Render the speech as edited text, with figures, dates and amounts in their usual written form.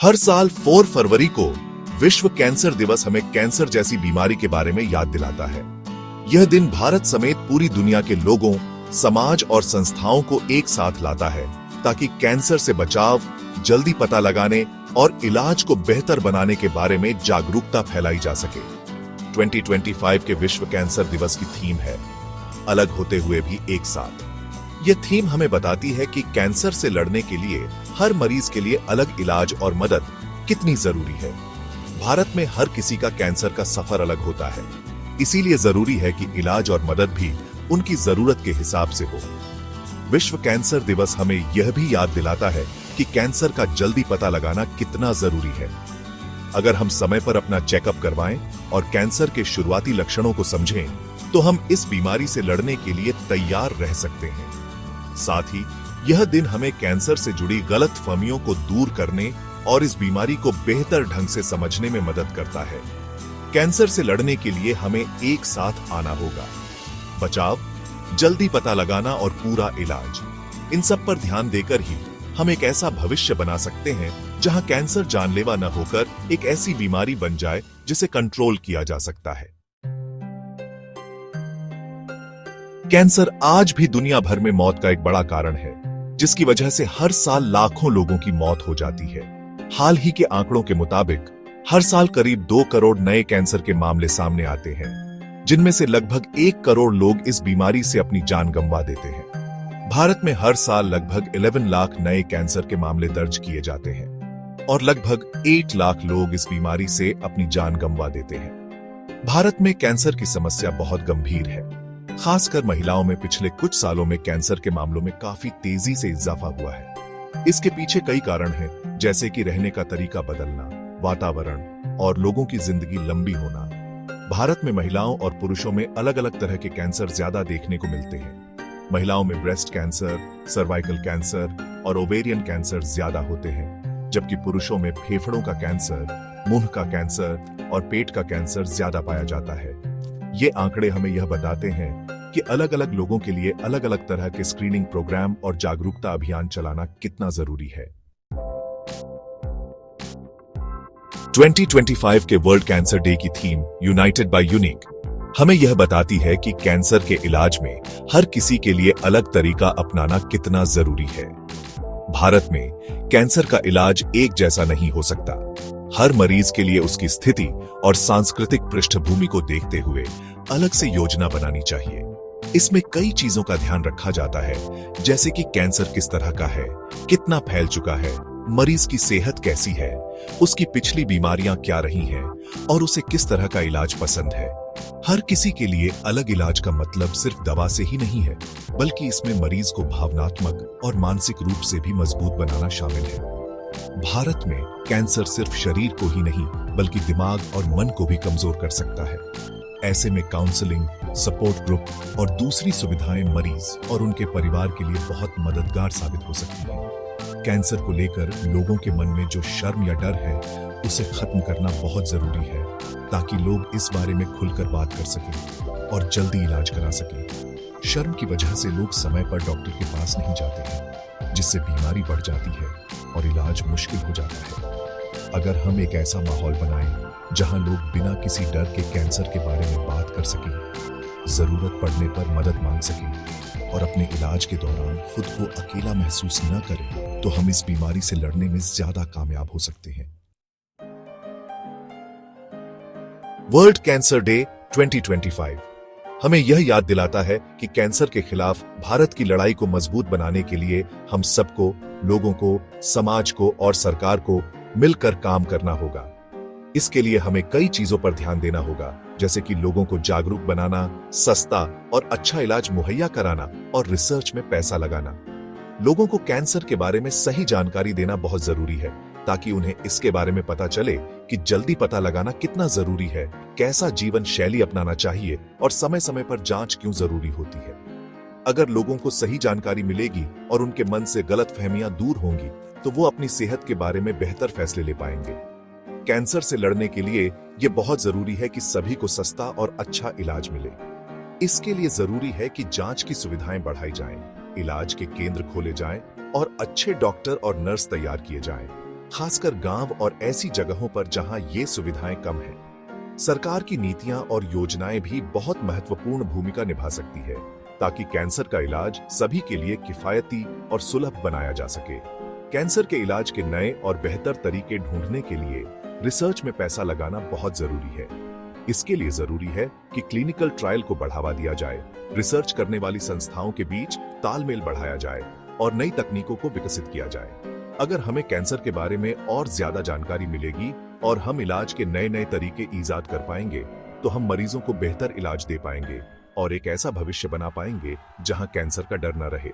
हर साल 4 फरवरी को विश्व कैंसर दिवस हमें कैंसर जैसी बीमारी के बारे में याद दिलाता है। यह दिन भारत समेत पूरी दुनिया के लोगों, समाज और संस्थाओं को एक साथ लाता है ताकि कैंसर से बचाव, जल्दी पता लगाने और इलाज को बेहतर बनाने के बारे में जागरूकता फैलाई जा सके। 2025 के विश्व कैंसर दिवस की थीम है अलग होते हुए भी एक साथ। यह थीम हमें बताती है कि कैंसर से लड़ने के लिए हर मरीज के लिए अलग इलाज और मदद कितनी जरूरी है। भारत में हर किसी का कैंसर का सफर अलग होता है, इसीलिए जरूरी है कि इलाज और मदद भी उनकी जरूरत के हिसाब से हो। विश्व कैंसर दिवस हमें यह भी याद दिलाता है कि कैंसर का जल्दी पता लगाना कितना जरूरी है। अगर हम समय पर अपना चेकअप करवाएं और कैंसर के शुरुआती लक्षणों को समझें, तो हम इस बीमारी से लड़ने के लिए तैयार रह सकते हैं। साथ ही यह दिन हमें कैंसर से जुड़ी गलतफहमियों को दूर करने और इस बीमारी को बेहतर ढंग से समझने में मदद करता है। कैंसर से लड़ने के लिए हमें एक साथ आना होगा। बचाव, जल्दी पता लगाना और पूरा इलाज, इन सब पर ध्यान देकर ही हम एक ऐसा भविष्य बना सकते हैं जहां कैंसर जानलेवा न होकर एक ऐसी बीमारी बन जाए जिसे कंट्रोल किया जा सकता है। कैंसर आज भी दुनिया भर में मौत का एक बड़ा कारण है, जिसकी वजह से हर साल लाखों लोगों की मौत हो जाती है। हाल ही के आंकड़ों के मुताबिक हर साल करीब 2 करोड़ नए कैंसर के मामले सामने आते हैं, जिनमें से लगभग 1 करोड़ लोग इस बीमारी से अपनी जान गंवा देते हैं। भारत में हर साल लगभग 11 लाख नए कैंसर के मामले दर्ज किए जाते हैं और लगभग 8 लाख लोग इस बीमारी से अपनी जान गंवा देते हैं। भारत में कैंसर की समस्या बहुत गंभीर है। खासकर महिलाओं में पिछले कुछ सालों में कैंसर के मामलों में काफी तेजी से इजाफा हुआ है। इसके पीछे कई कारण हैं, जैसे कि रहने का तरीका बदलना, वातावरण और लोगों की जिंदगी लंबी होना। भारत में महिलाओं और पुरुषों में अलग अलग तरह के कैंसर ज्यादा देखने को मिलते हैं। महिलाओं में ब्रेस्ट कैंसर, सर्वाइकल कैंसर और ओवेरियन कैंसर ज्यादा होते हैं, जबकि पुरुषों में फेफड़ों का कैंसर, मुंह का कैंसर और पेट का कैंसर ज्यादा पाया जाता है। ये आंकड़े हमें यह बताते हैं कि अलग अलग लोगों के लिए अलग अलग तरह के स्क्रीनिंग प्रोग्राम और जागरूकता अभियान चलाना कितना जरूरी है। 2025 के वर्ल्ड कैंसर डे की थीम यूनाइटेड बाय यूनिक हमें यह बताती है कि कैंसर के इलाज में हर किसी के लिए अलग तरीका अपनाना कितना जरूरी है। भारत में कैंसर का इलाज एक जैसा नहीं हो सकता। हर मरीज के लिए उसकी स्थिति और सांस्कृतिक पृष्ठभूमि को देखते हुए अलग से योजना बनानी चाहिए। इसमें कई चीजों का ध्यान रखा जाता है, जैसे कि कैंसर किस तरह का है, कितना फैल चुका है, मरीज की सेहत कैसी है, उसकी पिछली बीमारियां क्या रही हैं और उसे किस तरह का इलाज पसंद है। हर किसी के लिए अलग इलाज का मतलब सिर्फ दवा से ही नहीं है, बल्कि इसमें मरीज को भावनात्मक और मानसिक रूप से भी मजबूत बनाना शामिल है। भारत में कैंसर सिर्फ शरीर को ही नहीं, बल्कि दिमाग और मन को भी कमजोर कर सकता है। ऐसे में काउंसलिंग, सपोर्ट ग्रुप और दूसरी सुविधाएं मरीज और उनके परिवार के लिए बहुत मददगार साबित हो सकती हैं। कैंसर को लेकर लोगों के मन में जो शर्म या डर है, उसे खत्म करना बहुत जरूरी है, ताकि लोग इस बारे में खुलकर बात कर सकें और जल्दी इलाज करा सकें। शर्म की वजह से लोग समय पर डॉक्टर के पास नहीं जाते हैं, जिससे बीमारी बढ़ जाती है और इलाज मुश्किल हो जाता है। अगर हम एक ऐसा माहौल बनाएं जहां लोग बिना किसी डर के कैंसर के बारे में बात कर सकें, जरूरत पड़ने पर मदद मांग सकें और अपने इलाज के दौरान खुद को अकेला महसूस न करें, तो हम इस बीमारी से लड़ने में ज्यादा कामयाब हो सकते हैं। वर्ल्ड कैंसर डे 2025 हमें यह याद दिलाता है कि कैंसर के खिलाफ भारत की लड़ाई को मजबूत बनाने के लिए हम सबको, लोगों को, समाज को और सरकार को मिलकर काम करना होगा। इसके लिए हमें कई चीजों पर ध्यान देना होगा, जैसे कि लोगों को जागरूक बनाना, सस्ता और अच्छा इलाज मुहैया कराना और रिसर्च में पैसा लगाना। लोगों को कैंसर के बारे में सही जानकारी देना बहुत जरूरी है, ताकि उन्हें इसके बारे में पता चले कि जल्दी पता लगाना कितना जरूरी है, कैसा जीवन शैली अपनाना चाहिए और समय समय पर जांच क्यों जरूरी होती है। अगर लोगों को सही जानकारी मिलेगी और उनके मन से गलतफहमियां दूर होंगी, तो वो अपनी सेहत के बारे में बेहतर फैसले ले पाएंगे। कैंसर से लड़ने के लिए यह बहुत जरूरी है कि सभी को सस्ता और अच्छा इलाज मिले। इसके लिए जरूरी है कि जांच की सुविधाएं बढ़ाई जाएं, इलाज के केंद्र खोले जाएं और अच्छे डॉक्टर और नर्स तैयार किए जाएं। खासकर गांव और ऐसी जगहों पर जहां ये सुविधाएं कम हैं। सरकार की नीतियां और योजनाएं भी बहुत महत्वपूर्ण भूमिका निभा सकती है ताकि कैंसर का इलाज सभी के लिए किफायती और सुलभ बनाया जा सके। कैंसर के इलाज के नए और बेहतर तरीके ढूंढने के लिए रिसर्च में पैसा लगाना बहुत जरूरी है। इसके लिए जरूरी है कि क्लिनिकल ट्रायल को बढ़ावा दिया जाए, रिसर्च करने वाली संस्थाओं के बीच तालमेल बढ़ाया जाए और नई तकनीकों को विकसित किया जाए। अगर हमें कैंसर के बारे में और ज्यादा जानकारी मिलेगी और हम इलाज के नए नए तरीके ईजाद कर पाएंगे, तो हम मरीजों को बेहतर इलाज दे पाएंगे और एक ऐसा भविष्य बना पाएंगे जहां कैंसर का डर न रहे।